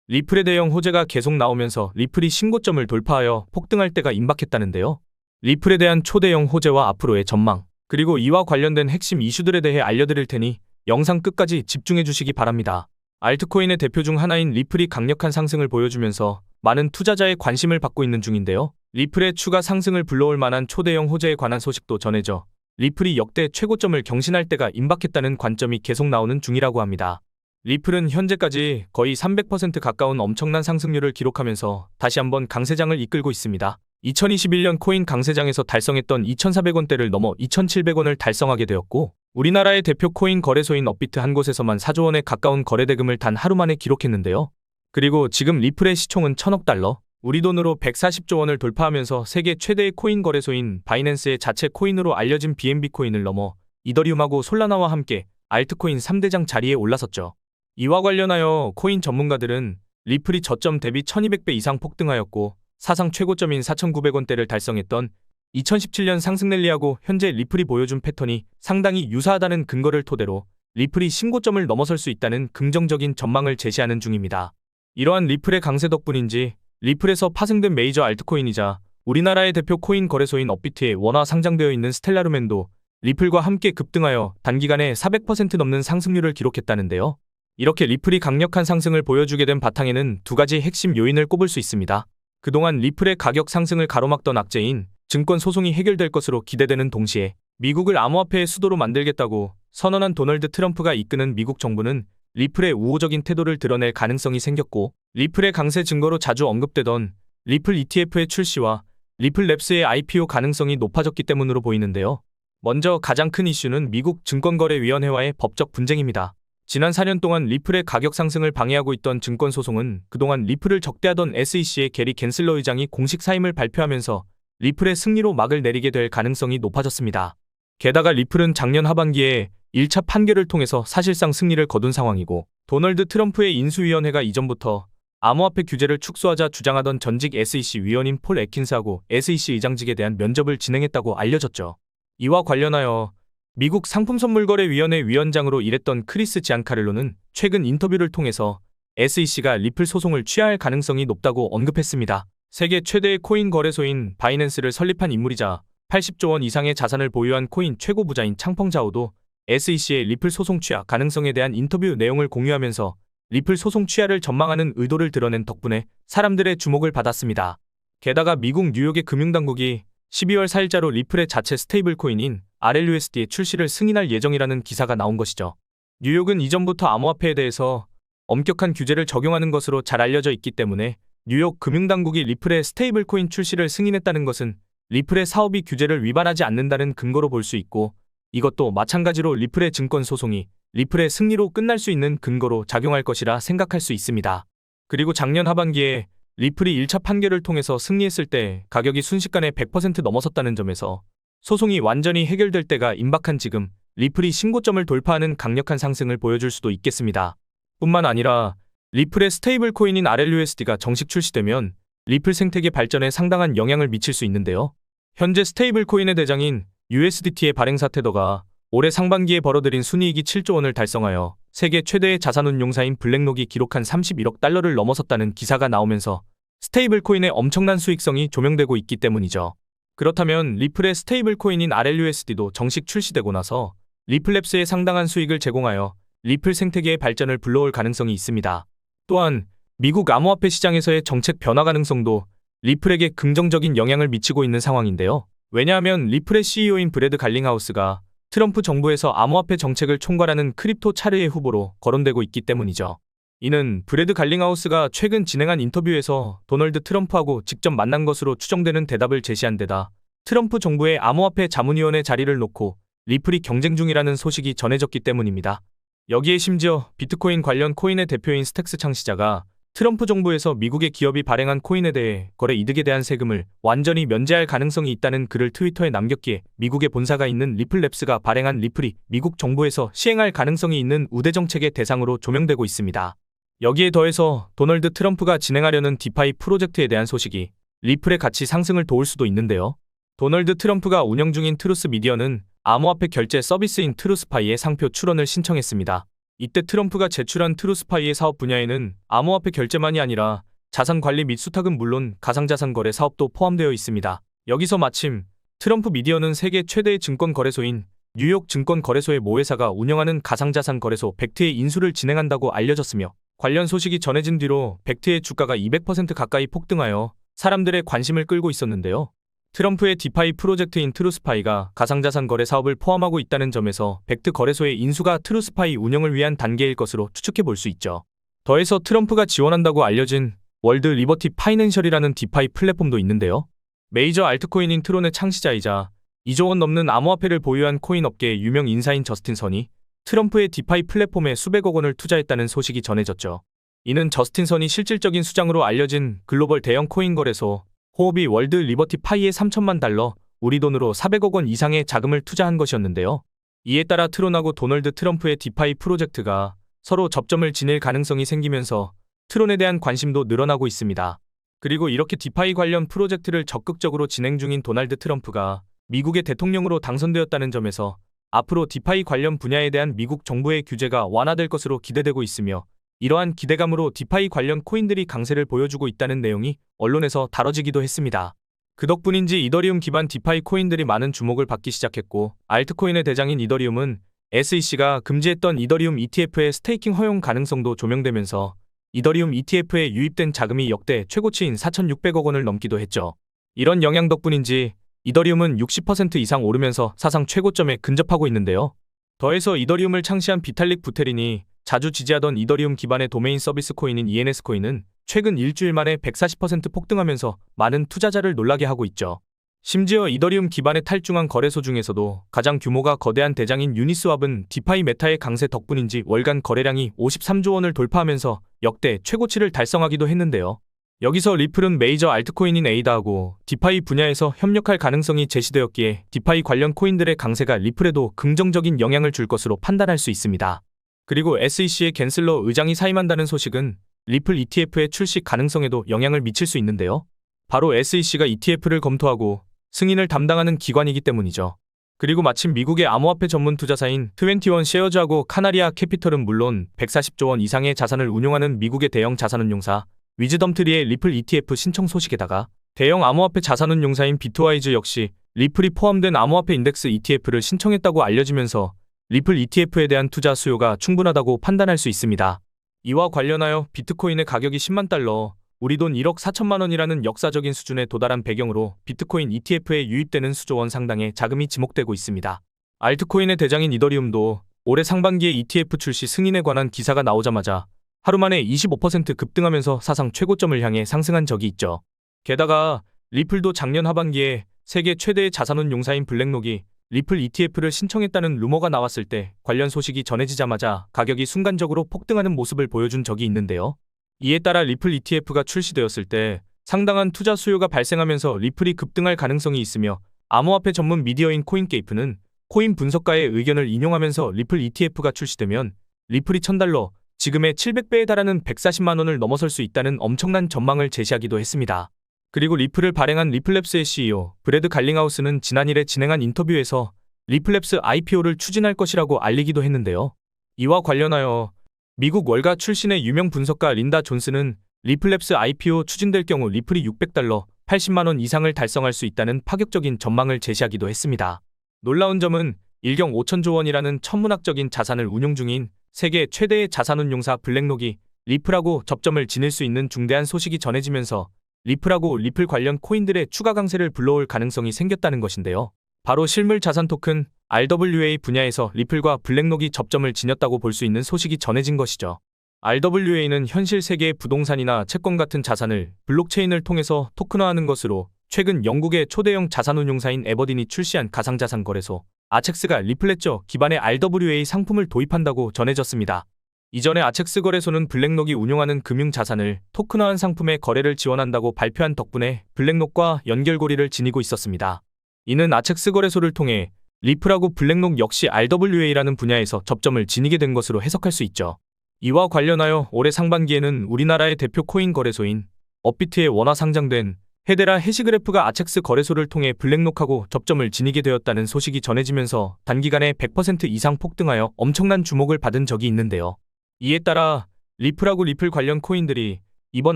리플의 대형 호재가 계속 나오면서 리플이 신고점을 돌파하여 폭등할 때가 임박했다는데요. 리플에 대한 초대형 호재와 앞으로의 전망, 그리고 이와 관련된 핵심 이슈들에 대해 알려드릴 테니 영상 끝까지 집중해 주시기 바랍니다. 알트코인의 대표 중 하나인 리플이 강력한 상승을 보여주면서 많은 투자자의 관심을 받고 있는 중인데요. 리플의 추가 상승을 불러올 만한 초대형 호재에 관한 소식도 전해져 리플이 역대 최고점을 경신할 때가 임박했다는 관점이 계속 나오는 중이라고 합니다. 리플은 현재까지 거의 300% 가까운 엄청난 상승률을 기록하면서 다시 한번 강세장을 이끌고 있습니다. 2021년 코인 강세장에서 달성했던 2,400원대를 넘어 2,700원을 달성하게 되었고, 우리나라의 대표 코인 거래소인 업비트 한 곳에서만 4조 원에 가까운 거래대금을 단 하루 만에 기록했는데요. 그리고 지금 리플의 시총은 1,000억 달러, 우리 돈으로 140조 원을 돌파하면서 세계 최대의 코인 거래소인 바이낸스의 자체 코인으로 알려진 BNB 코인을 넘어 이더리움하고 솔라나와 함께 알트코인 3대장 자리에 올라섰죠. 이와 관련하여 코인 전문가들은 리플이 저점 대비 1200배 이상 폭등하였고 사상 최고점인 4,900원대를 달성했던 2017년 상승 랠리하고 현재 리플이 보여준 패턴이 상당히 유사하다는 근거를 토대로 리플이 신고점을 넘어설 수 있다는 긍정적인 전망을 제시하는 중입니다. 이러한 리플의 강세 덕분인지 리플에서 파생된 메이저 알트코인이자 우리나라의 대표 코인 거래소인 업비트에 원화 상장되어 있는 스텔라루멘도 리플과 함께 급등하여 단기간에 400% 넘는 상승률을 기록했다는데요. 이렇게 리플이 강력한 상승을 보여주게 된 바탕에는 두 가지 핵심 요인을 꼽을 수 있습니다. 그동안 리플의 가격 상승을 가로막던 악재인 증권 소송이 해결될 것으로 기대되는 동시에 미국을 암호화폐의 수도로 만들겠다고 선언한 도널드 트럼프가 이끄는 미국 정부는 리플의 우호적인 태도를 드러낼 가능성이 생겼고, 리플의 강세 증거로 자주 언급되던 리플 ETF의 출시와 리플랩스의 IPO 가능성이 높아졌기 때문으로 보이는데요. 먼저 가장 큰 이슈는 미국 증권거래위원회와의 법적 분쟁입니다. 지난 4년 동안 리플의 가격 상승을 방해하고 있던 증권 소송은 그동안 리플을 적대하던 SEC의 게리 겐슬러 의장이 공식 사임을 발표하면서 리플의 승리로 막을 내리게 될 가능성이 높아졌습니다. 게다가 리플은 작년 하반기에 1차 판결을 통해서 사실상 승리를 거둔 상황이고, 도널드 트럼프의 인수위원회가 이전부터 암호화폐 규제를 축소하자 주장하던 전직 SEC 위원인 폴 애킨스하고 SEC 의장직에 대한 면접을 진행했다고 알려졌죠. 이와 관련하여 미국 상품선물거래위원회 위원장으로 일했던 크리스 지안카를로는 최근 인터뷰를 통해서 SEC가 리플 소송을 취하할 가능성이 높다고 언급했습니다. 세계 최대의 코인 거래소인 바이낸스를 설립한 인물이자 80조 원 이상의 자산을 보유한 코인 최고 부자인 창펑자오도 SEC의 리플 소송 취하 가능성에 대한 인터뷰 내용을 공유하면서 리플 소송 취하를 전망하는 의도를 드러낸 덕분에 사람들의 주목을 받았습니다. 게다가 미국 뉴욕의 금융당국이 12월 4일자로 리플의 자체 스테이블 코인인 RLUSD의 출시를 승인할 예정이라는 기사가 나온 것이죠. 뉴욕은 이전부터 암호화폐에 대해서 엄격한 규제를 적용하는 것으로 잘 알려져 있기 때문에 뉴욕 금융당국이 리플의 스테이블 코인 출시를 승인했다는 것은 리플의 사업이 규제를 위반하지 않는다는 근거로 볼 수 있고, 이것도 마찬가지로 리플의 증권 소송이 리플의 승리로 끝날 수 있는 근거로 작용할 것이라 생각할 수 있습니다. 그리고 작년 하반기에 리플이 1차 판결을 통해서 승리했을 때 가격이 순식간에 100% 넘어섰다는 점에서 소송이 완전히 해결될 때가 임박한 지금 리플이 신고점을 돌파하는 강력한 상승을 보여줄 수도 있겠습니다. 뿐만 아니라 리플의 스테이블 코인인 RLUSD가 정식 출시되면 리플 생태계 발전에 상당한 영향을 미칠 수 있는데요. 현재 스테이블 코인의 대장인 USDT의 발행사 테더가 올해 상반기에 벌어들인 순이익이 7조 원을 달성하여 세계 최대의 자산운용사인 블랙록이 기록한 31억 달러를 넘어섰다는 기사가 나오면서 스테이블 코인의 엄청난 수익성이 조명되고 있기 때문이죠. 그렇다면 리플의 스테이블 코인인 RLUSD도 정식 출시되고 나서 리플랩스에 상당한 수익을 제공하여 리플 생태계의 발전을 불러올 가능성이 있습니다. 또한 미국 암호화폐 시장에서의 정책 변화 가능성도 리플에게 긍정적인 영향을 미치고 있는 상황인데요. 왜냐하면 리플의 CEO인 브래드 갈링하우스가 트럼프 정부에서 암호화폐 정책을 총괄하는 크립토 차르의 후보로 거론되고 있기 때문이죠. 이는 브래드 갈링하우스가 최근 진행한 인터뷰에서 도널드 트럼프하고 직접 만난 것으로 추정되는 대답을 제시한 데다 트럼프 정부의 암호화폐 자문위원회 자리를 놓고 리플이 경쟁 중이라는 소식이 전해졌기 때문입니다. 여기에 심지어 비트코인 관련 코인의 대표인 스택스 창시자가 트럼프 정부에서 미국의 기업이 발행한 코인에 대해 거래 이득에 대한 세금을 완전히 면제할 가능성이 있다는 글을 트위터에 남겼기에 미국의 본사가 있는 리플랩스가 발행한 리플이 미국 정부에서 시행할 가능성이 있는 우대 정책의 대상으로 조명되고 있습니다. 여기에 더해서 도널드 트럼프가 진행하려는 디파이 프로젝트에 대한 소식이 리플의 가치 상승을 도울 수도 있는데요. 도널드 트럼프가 운영 중인 트루스 미디어는 암호화폐 결제 서비스인 트루스파이의 상표 출원을 신청했습니다. 이때 트럼프가 제출한 트루스파이의 사업 분야에는 암호화폐 결제만이 아니라 자산 관리 및 수탁은 물론 가상자산 거래 사업도 포함되어 있습니다. 여기서 마침 트럼프 미디어는 세계 최대의 증권 거래소인 뉴욕 증권 거래소의 모회사가 운영하는 가상자산 거래소 벡트의 인수를 진행한다고 알려졌으며 관련 소식이 전해진 뒤로 벡트의 주가가 200% 가까이 폭등하여 사람들의 관심을 끌고 있었는데요. 트럼프의 디파이 프로젝트인 트루스파이가 가상자산 거래 사업을 포함하고 있다는 점에서 벡트 거래소의 인수가 트루스파이 운영을 위한 단계일 것으로 추측해 볼 수 있죠. 더해서 트럼프가 지원한다고 알려진 월드 리버티 파이낸셜이라는 디파이 플랫폼도 있는데요. 메이저 알트코인인 트론의 창시자이자 2조 원 넘는 암호화폐를 보유한 코인 업계의 유명 인사인 저스틴 선이 트럼프의 디파이 플랫폼에 수백억 원을 투자했다는 소식이 전해졌죠. 이는 저스틴 선이 실질적인 수장으로 알려진 글로벌 대형 코인 거래소 호흡이 월드 리버티 파이에 3천만 달러, 우리 돈으로 400억 원 이상의 자금을 투자한 것이었는데요. 이에 따라 트론하고 도널드 트럼프의 디파이 프로젝트가 서로 접점을 지닐 가능성이 생기면서 트론에 대한 관심도 늘어나고 있습니다. 그리고 이렇게 디파이 관련 프로젝트를 적극적으로 진행 중인 도널드 트럼프가 미국의 대통령으로 당선되었다는 점에서 앞으로 디파이 관련 분야에 대한 미국 정부의 규제가 완화될 것으로 기대되고 있으며 이러한 기대감으로 디파이 관련 코인들이 강세를 보여주고 있다는 내용이 언론에서 다뤄지기도 했습니다. 그 덕분인지 이더리움 기반 디파이 코인들이 많은 주목을 받기 시작했고 알트코인의 대장인 이더리움은 SEC가 금지했던 이더리움 ETF의 스테이킹 허용 가능성도 조명되면서 이더리움 ETF에 유입된 자금이 역대 최고치인 4,600억 원을 넘기도 했죠. 이런 영향 덕분인지 이더리움은 60% 이상 오르면서 사상 최고점에 근접하고 있는데요. 더해서 이더리움을 창시한 비탈릭 부테린이 자주 지지하던 이더리움 기반의 도메인 서비스 코인인 ENS 코인은 최근 일주일 만에 140% 폭등하면서 많은 투자자를 놀라게 하고 있죠. 심지어 이더리움 기반의 탈중앙 거래소 중에서도 가장 규모가 거대한 대장인 유니스왑은 디파이 메타의 강세 덕분인지 월간 거래량이 53조 원을 돌파하면서 역대 최고치를 달성하기도 했는데요. 여기서 리플은 메이저 알트코인인 에이다하고 디파이 분야에서 협력할 가능성이 제시되었기에 디파이 관련 코인들의 강세가 리플에도 긍정적인 영향을 줄 것으로 판단할 수 있습니다. 그리고 SEC의 갠슬러 의장이 사임한다는 소식은 리플 ETF의 출시 가능성에도 영향을 미칠 수 있는데요. 바로 SEC가 ETF를 검토하고 승인을 담당하는 기관이기 때문이죠. 그리고 마침 미국의 암호화폐 전문 투자사인 21 셰어즈하고 카나리아 캐피털은 물론 140조 원 이상의 자산을 운용하는 미국의 대형 자산운용사 위즈덤트리의 리플 ETF 신청 소식에다가 대형 암호화폐 자산운용사인 비트와이즈 역시 리플이 포함된 암호화폐 인덱스 ETF를 신청했다고 알려지면서 리플 ETF에 대한 투자 수요가 충분하다고 판단할 수 있습니다. 이와 관련하여 비트코인의 가격이 10만 달러, 우리 돈 1억 4천만 원이라는 역사적인 수준에 도달한 배경으로 비트코인 ETF에 유입되는 수조 원 상당의 자금이 지목되고 있습니다. 알트코인의 대장인 이더리움도 올해 상반기에 ETF 출시 승인에 관한 기사가 나오자마자 하루 만에 25% 급등하면서 사상 최고점을 향해 상승한 적이 있죠. 게다가 리플도 작년 하반기에 세계 최대의 자산운용사인 블랙록이 리플 ETF를 신청했다는 루머가 나왔을 때 관련 소식이 전해지자마자 가격이 순간적으로 폭등하는 모습을 보여준 적이 있는데요. 이에 따라 리플 ETF가 출시되었을 때 상당한 투자 수요가 발생하면서 리플이 급등할 가능성이 있으며 암호화폐 전문 미디어인 코인게이프는 코인 분석가의 의견을 인용하면서 리플 ETF가 출시되면 리플이 1,000달러, 지금의 700배에 달하는 140만 원을 넘어설 수 있다는 엄청난 전망을 제시하기도 했습니다. 그리고 리플을 발행한 리플랩스의 CEO 브래드 갈링하우스는 지난 1일 진행한 인터뷰에서 리플랩스 IPO를 추진할 것이라고 알리기도 했는데요. 이와 관련하여 미국 월가 출신의 유명 분석가 린다 존스는 리플랩스 IPO 추진될 경우 리플이 600달러, 80만 원 이상을 달성할 수 있다는 파격적인 전망을 제시하기도 했습니다. 놀라운 점은 1경 5천조 원이라는 천문학적인 자산을 운용 중인 세계 최대의 자산운용사 블랙록이 리플하고 접점을 지닐 수 있는 중대한 소식이 전해지면서 리플하고 리플 관련 코인들의 추가 강세를 불러올 가능성이 생겼다는 것인데요. 바로 실물 자산 토큰 RWA 분야에서 리플과 블랙록이 접점을 지녔다고 볼 수 있는 소식이 전해진 것이죠. RWA는 현실 세계의 부동산이나 채권 같은 자산을 블록체인을 통해서 토큰화하는 것으로 최근 영국의 초대형 자산운용사인 에버딘이 출시한 가상자산 거래소 아첵스가 리플레저 기반의 RWA 상품을 도입한다고 전해졌습니다. 이전에 아첵스 거래소는 블랙록이 운용하는 금융자산을 토큰화한 상품의 거래를 지원한다고 발표한 덕분에 블랙록과 연결고리를 지니고 있었습니다. 이는 아첵스 거래소를 통해 리플하고 블랙록 역시 RWA라는 분야에서 접점을 지니게 된 것으로 해석할 수 있죠. 이와 관련하여 올해 상반기에는 우리나라의 대표 코인 거래소인 업비트에 원화 상장된 헤데라 해시그래프가 아첵스 거래소를 통해 블랙록하고 접점을 지니게 되었다는 소식이 전해지면서 단기간에 100% 이상 폭등하여 엄청난 주목을 받은 적이 있는데요. 이에 따라 리플하고 리플 관련 코인들이 이번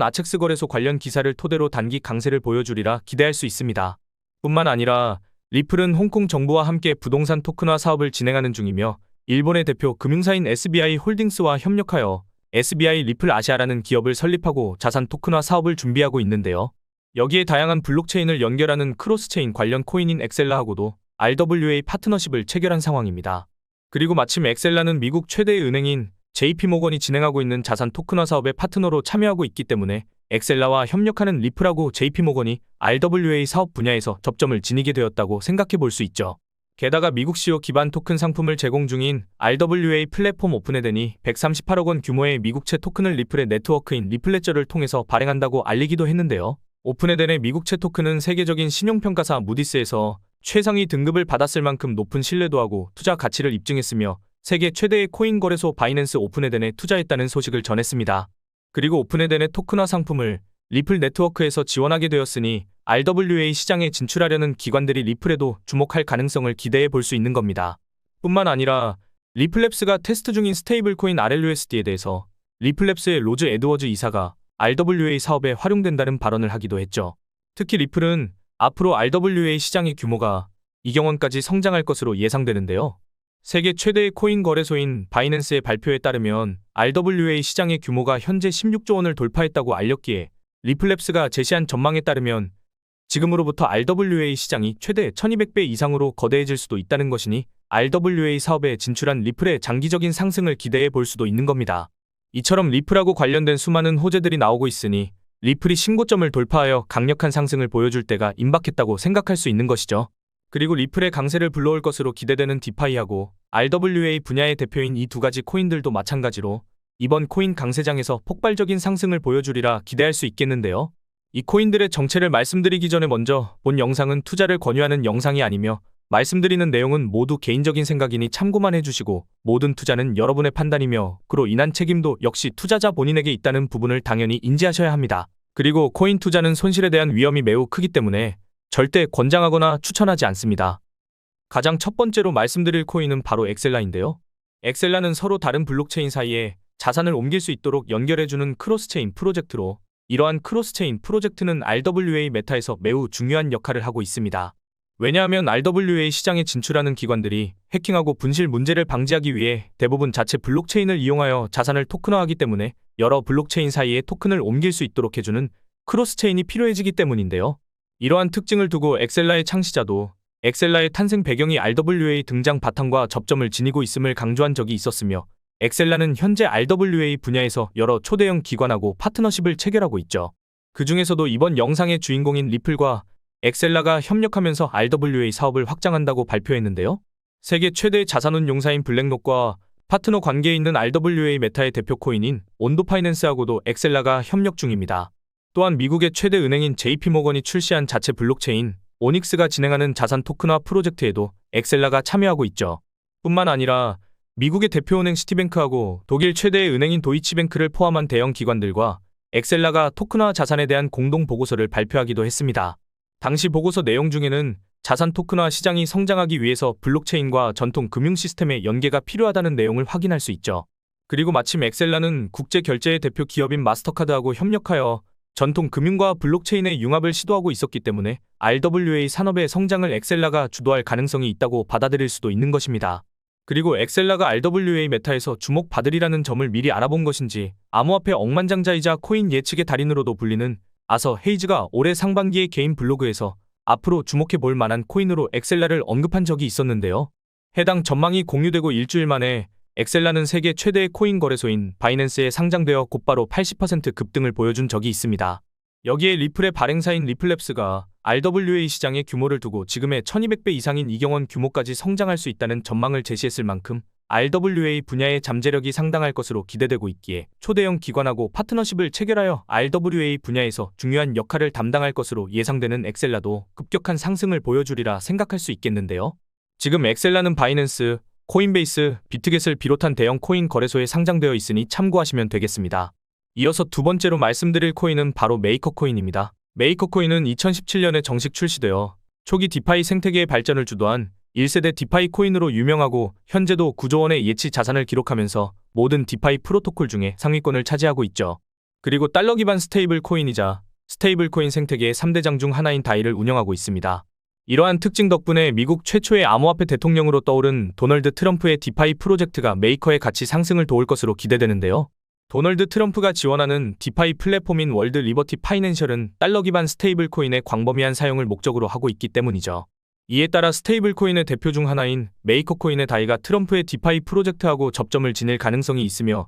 아첵스 거래소 관련 기사를 토대로 단기 강세를 보여주리라 기대할 수 있습니다. 뿐만 아니라 리플은 홍콩 정부와 함께 부동산 토큰화 사업을 진행하는 중이며 일본의 대표 금융사인 SBI 홀딩스와 협력하여 SBI 리플 아시아라는 기업을 설립하고 자산 토큰화 사업을 준비하고 있는데요. 여기에 다양한 블록체인을 연결하는 크로스체인 관련 코인인 엑셀라하고도 RWA 파트너십을 체결한 상황입니다. 그리고 마침 엑셀라는 미국 최대의 은행인 JP모건이 진행하고 있는 자산 토큰화 사업의 파트너로 참여하고 있기 때문에 엑셀라와 협력하는 리플하고 JP모건이 RWA 사업 분야에서 접점을 지니게 되었다고 생각해 볼 수 있죠. 게다가 미국 시효 기반 토큰 상품을 제공 중인 RWA 플랫폼 오픈에덴이 138억 원 규모의 미국채 토큰을 리플의 네트워크인 리플레저를 통해서 발행한다고 알리기도 했는데요. 오픈에덴의 미국채 토큰은 세계적인 신용평가사 무디스에서 최상위 등급을 받았을 만큼 높은 신뢰도하고 투자 가치를 입증했으며 세계 최대의 코인 거래소 바이낸스 오픈에덴에 투자했다는 소식을 전했습니다. 그리고 오픈에덴의 토큰화 상품을 리플 네트워크에서 지원하게 되었으니 RWA 시장에 진출하려는 기관들이 리플에도 주목할 가능성을 기대해 볼 수 있는 겁니다. 뿐만 아니라 리플랩스가 테스트 중인 스테이블 코인 RLUSD에 대해서 리플랩스의 로즈 에드워즈 이사가 RWA 사업에 활용된다는 발언을 하기도 했죠. 특히 리플은 앞으로 RWA 시장의 규모가 2경 원까지 성장할 것으로 예상되는데요. 세계 최대의 코인 거래소인 바이낸스의 발표에 따르면 RWA 시장의 규모가 현재 16조 원을 돌파했다고 알렸기에 리플랩스가 제시한 전망에 따르면 지금으로부터 RWA 시장이 최대 1200배 이상으로 거대해질 수도 있다는 것이니 RWA 사업에 진출한 리플의 장기적인 상승을 기대해 볼 수도 있는 겁니다. 이처럼 리플하고 관련된 수많은 호재들이 나오고 있으니 리플이 신고점을 돌파하여 강력한 상승을 보여줄 때가 임박했다고 생각할 수 있는 것이죠. 그리고 리플의 강세를 불러올 것으로 기대되는 디파이하고 RWA 분야의 대표인 이 두 가지 코인들도 마찬가지로 이번 코인 강세장에서 폭발적인 상승을 보여주리라 기대할 수 있겠는데요. 이 코인들의 정체를 말씀드리기 전에 먼저 본 영상은 투자를 권유하는 영상이 아니며 말씀드리는 내용은 모두 개인적인 생각이니 참고만 해주시고 모든 투자는 여러분의 판단이며 그로 인한 책임도 역시 투자자 본인에게 있다는 부분을 당연히 인지하셔야 합니다. 그리고 코인 투자는 손실에 대한 위험이 매우 크기 때문에 절대 권장하거나 추천하지 않습니다. 가장 첫 번째로 말씀드릴 코인은 바로 엑셀라인데요. 엑셀라는 서로 다른 블록체인 사이에 자산을 옮길 수 있도록 연결해주는 크로스체인 프로젝트로 이러한 크로스체인 프로젝트는 RWA 메타에서 매우 중요한 역할을 하고 있습니다. 왜냐하면 RWA 시장에 진출하는 기관들이 해킹하고 분실 문제를 방지하기 위해 대부분 자체 블록체인을 이용하여 자산을 토큰화하기 때문에 여러 블록체인 사이에 토큰을 옮길 수 있도록 해주는 크로스체인이 필요해지기 때문인데요. 이러한 특징을 두고 엑셀라의 창시자도 엑셀라의 탄생 배경이 RWA 등장 바탕과 접점을 지니고 있음을 강조한 적이 있었으며 엑셀라는 현재 RWA 분야에서 여러 초대형 기관하고 파트너십을 체결하고 있죠. 그 중에서도 이번 영상의 주인공인 리플과 엑셀라가 협력하면서 RWA 사업을 확장한다고 발표했는데요. 세계 최대 자산운용사인 블랙록과 파트너 관계에 있는 RWA 메타의 대표 코인인 온도 파이낸스하고도 엑셀라가 협력 중입니다. 또한 미국의 최대 은행인 JP모건이 출시한 자체 블록체인 오닉스가 진행하는 자산 토큰화 프로젝트에도 엑셀라가 참여하고 있죠. 뿐만 아니라 미국의 대표은행 시티뱅크하고 독일 최대의 은행인 도이치뱅크를 포함한 대형 기관들과 엑셀라가 토큰화 자산에 대한 공동 보고서를 발표하기도 했습니다. 당시 보고서 내용 중에는 자산 토큰화 시장이 성장하기 위해서 블록체인과 전통 금융 시스템의 연계가 필요하다는 내용을 확인할 수 있죠. 그리고 마침 엑셀라는 국제 결제의 대표 기업인 마스터카드하고 협력하여 전통 금융과 블록체인의 융합을 시도하고 있었기 때문에 RWA 산업의 성장을 엑셀라가 주도할 가능성이 있다고 받아들일 수도 있는 것입니다. 그리고 엑셀라가 RWA 메타에서 주목받으리라는 점을 미리 알아본 것인지 암호화폐 억만장자이자 코인 예측의 달인으로도 불리는 아서 헤이즈가 올해 상반기에 개인 블로그에서 앞으로 주목해 볼 만한 코인으로 엑셀라를 언급한 적이 있었는데요. 해당 전망이 공유되고 일주일 만에 엑셀라는 세계 최대의 코인 거래소인 바이낸스에 상장되어 곧바로 80% 급등을 보여준 적이 있습니다. 여기에 리플의 발행사인 리플랩스가 RWA 시장의 규모를 두고 지금의 1200배 이상인 2경 원 규모까지 성장할 수 있다는 전망을 제시했을 만큼 RWA 분야의 잠재력이 상당할 것으로 기대되고 있기에 초대형 기관하고 파트너십을 체결하여 RWA 분야에서 중요한 역할을 담당할 것으로 예상되는 엑셀라도 급격한 상승을 보여주리라 생각할 수 있겠는데요. 지금 엑셀라는 바이낸스, 코인베이스, 비트겟을 비롯한 대형 코인 거래소에 상장되어 있으니 참고하시면 되겠습니다. 이어서 두 번째로 말씀드릴 코인은 바로 메이커 코인입니다. 메이커 코인은 2017년에 정식 출시되어 초기 디파이 생태계의 발전을 주도한 1세대 디파이 코인으로 유명하고 현재도 9조 원의 예치 자산을 기록하면서 모든 디파이 프로토콜 중에 상위권을 차지하고 있죠. 그리고 달러 기반 스테이블 코인이자 스테이블 코인 생태계의 3대장 중 하나인 다이를 운영하고 있습니다. 이러한 특징 덕분에 미국 최초의 암호화폐 대통령으로 떠오른 도널드 트럼프의 디파이 프로젝트가 메이커의 가치 상승을 도울 것으로 기대되는데요. 도널드 트럼프가 지원하는 디파이 플랫폼인 월드 리버티 파이낸셜은 달러 기반 스테이블 코인의 광범위한 사용을 목적으로 하고 있기 때문이죠. 이에 따라 스테이블 코인의 대표 중 하나인 메이커 코인의 다이가 트럼프의 디파이 프로젝트하고 접점을 지닐 가능성이 있으며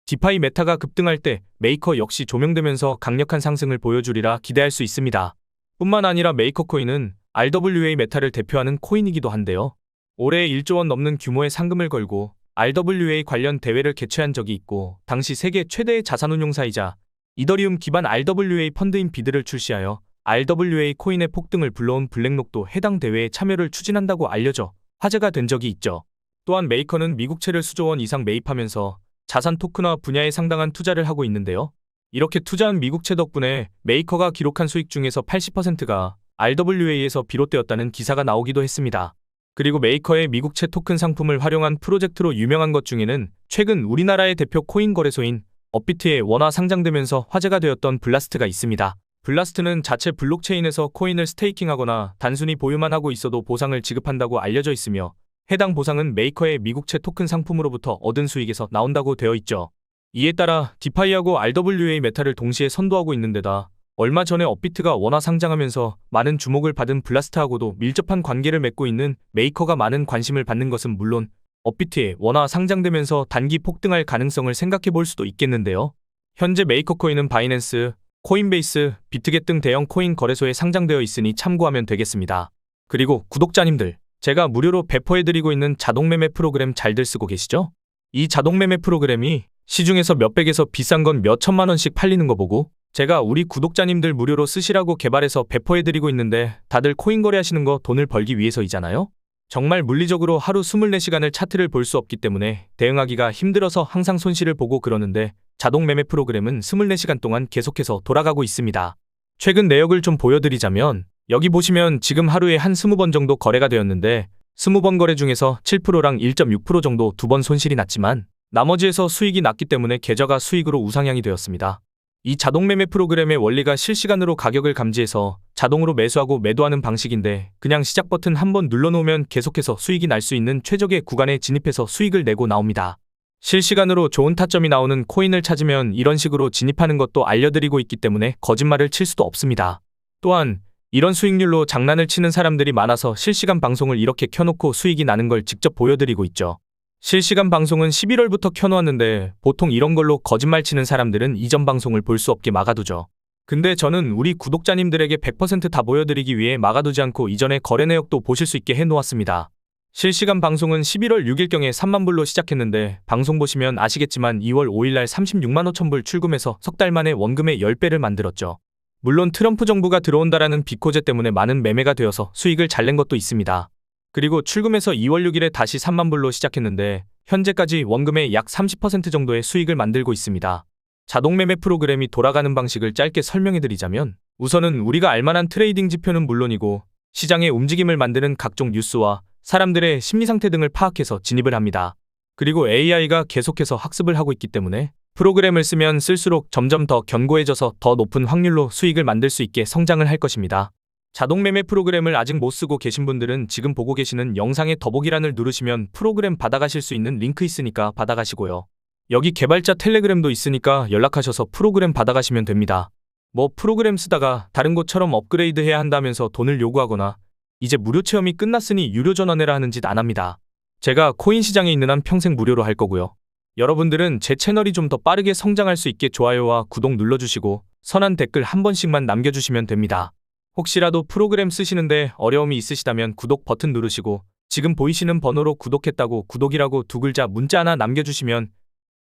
디파이 메타가 급등할 때 메이커 역시 조명되면서 강력한 상승을 보여주리라 기대할 수 있습니다. 뿐만 아니라 메이커 코인은 RWA 메타를 대표하는 코인이기도 한데요. 올해 1조 원 넘는 규모의 상금을 걸고 RWA 관련 대회를 개최한 적이 있고 당시 세계 최대의 자산운용사이자 이더리움 기반 RWA 펀드인 비드를 출시하여 RWA 코인의 폭등을 불러온 블랙록도 해당 대회에 참여를 추진한다고 알려져 화제가 된 적이 있죠. 또한 메이커는 미국채를 수조 원 이상 매입하면서 자산 토큰화 분야에 상당한 투자를 하고 있는데요. 이렇게 투자한 미국채 덕분에 메이커가 기록한 수익 중에서 80%가 RWA에서 비롯되었다는 기사가 나오기도 했습니다. 그리고 메이커의 미국채 토큰 상품을 활용한 프로젝트로 유명한 것 중에는 최근 우리나라의 대표 코인 거래소인 업비트에 원화 상장되면서 화제가 되었던 블라스트가 있습니다. 블라스트는 자체 블록체인에서 코인을 스테이킹하거나 단순히 보유만 하고 있어도 보상을 지급한다고 알려져 있으며 해당 보상은 메이커의 미국채 토큰 상품으로부터 얻은 수익에서 나온다고 되어 있죠. 이에 따라 디파이하고 RWA 메타를 동시에 선도하고 있는 데다 얼마 전에 업비트가 원화 상장하면서 많은 주목을 받은 블라스트하고도 밀접한 관계를 맺고 있는 메이커가 많은 관심을 받는 것은 물론 업비트에 원화 상장되면서 단기 폭등할 가능성을 생각해 볼 수도 있겠는데요. 현재 메이커 코인은 바이낸스, 코인베이스, 비트겟 등 대형 코인 거래소에 상장되어 있으니 참고하면 되겠습니다. 그리고 구독자님들, 제가 무료로 배포해드리고 있는 자동매매 프로그램 잘들 쓰고 계시죠? 이 자동매매 프로그램이 시중에서 몇백에서 비싼 건 몇천만 원씩 팔리는 거 보고 제가 우리 구독자님들 무료로 쓰시라고 개발해서 배포해드리고 있는데 다들 코인 거래하시는 거 돈을 벌기 위해서이잖아요? 정말 물리적으로 하루 24시간을 차트를 볼 수 없기 때문에 대응하기가 힘들어서 항상 손실을 보고 그러는데 자동 매매 프로그램은 24시간 동안 계속해서 돌아가고 있습니다. 최근 내역을 좀 보여드리자면 여기 보시면 지금 하루에 한 20번 정도 거래가 되었는데 20번 거래 중에서 7%랑 1.6% 정도 2번 손실이 났지만 나머지에서 수익이 났기 때문에 계좌가 수익으로 우상향이 되었습니다. 이 자동매매 프로그램의 원리가 실시간으로 가격을 감지해서 자동으로 매수하고 매도하는 방식인데 그냥 시작 버튼 한번 눌러놓으면 계속해서 수익이 날 수 있는 최적의 구간에 진입해서 수익을 내고 나옵니다. 실시간으로 좋은 타점이 나오는 코인을 찾으면 이런 식으로 진입하는 것도 알려드리고 있기 때문에 거짓말을 칠 수도 없습니다. 또한 이런 수익률로 장난을 치는 사람들이 많아서 실시간 방송을 이렇게 켜놓고 수익이 나는 걸 직접 보여드리고 있죠. 실시간 방송은 11월부터 켜놓았는데 보통 이런 걸로 거짓말 치는 사람들은 이전 방송을 볼 수 없게 막아두죠. 근데 저는 우리 구독자님들에게 100% 다 보여드리기 위해 막아두지 않고 이전의 거래 내역도 보실 수 있게 해놓았습니다. 실시간 방송은 11월 6일경에 3만 불로 시작했는데 방송 보시면 아시겠지만 2월 5일날 36만 5천 불 출금해서 석 달 만에 원금의 10배를 만들었죠. 물론 트럼프 정부가 들어온다라는 비코제 때문에 많은 매매가 되어서 수익을 잘 낸 것도 있습니다. 그리고 출금해서 2월 6일에 다시 3만 불로 시작했는데 현재까지 원금의 약 30% 정도의 수익을 만들고 있습니다. 자동매매 프로그램이 돌아가는 방식을 짧게 설명해드리자면 우선은 우리가 알만한 트레이딩 지표는 물론이고 시장의 움직임을 만드는 각종 뉴스와 사람들의 심리상태 등을 파악해서 진입을 합니다. 그리고 AI가 계속해서 학습을 하고 있기 때문에 프로그램을 쓰면 쓸수록 점점 더 견고해져서 더 높은 확률로 수익을 만들 수 있게 성장을 할 것입니다. 자동매매 프로그램을 아직 못 쓰고 계신 분들은 지금 보고 계시는 영상의 더보기란을 누르시면 프로그램 받아가실 수 있는 링크 있으니까 받아가시고요. 여기 개발자 텔레그램도 있으니까 연락하셔서 프로그램 받아가시면 됩니다. 뭐 프로그램 쓰다가 다른 곳처럼 업그레이드 해야 한다면서 돈을 요구하거나 이제 무료 체험이 끝났으니 유료 전환해라 하는 짓 안 합니다. 제가 코인 시장에 있는 한 평생 무료로 할 거고요. 여러분들은 제 채널이 좀 더 빠르게 성장할 수 있게 좋아요와 구독 눌러주시고 선한 댓글 한 번씩만 남겨주시면 됩니다. 혹시라도 프로그램 쓰시는데 어려움이 있으시다면 구독 버튼 누르시고 지금 보이시는 번호로 구독했다고 구독이라고 두 글자 문자 하나 남겨주시면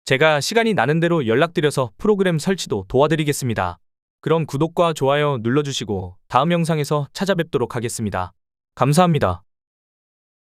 제가 시간이 나는 대로 연락드려서 프로그램 설치도 도와드리겠습니다. 그럼 구독과 좋아요 눌러주시고 다음 영상에서 찾아뵙도록 하겠습니다. 감사합니다.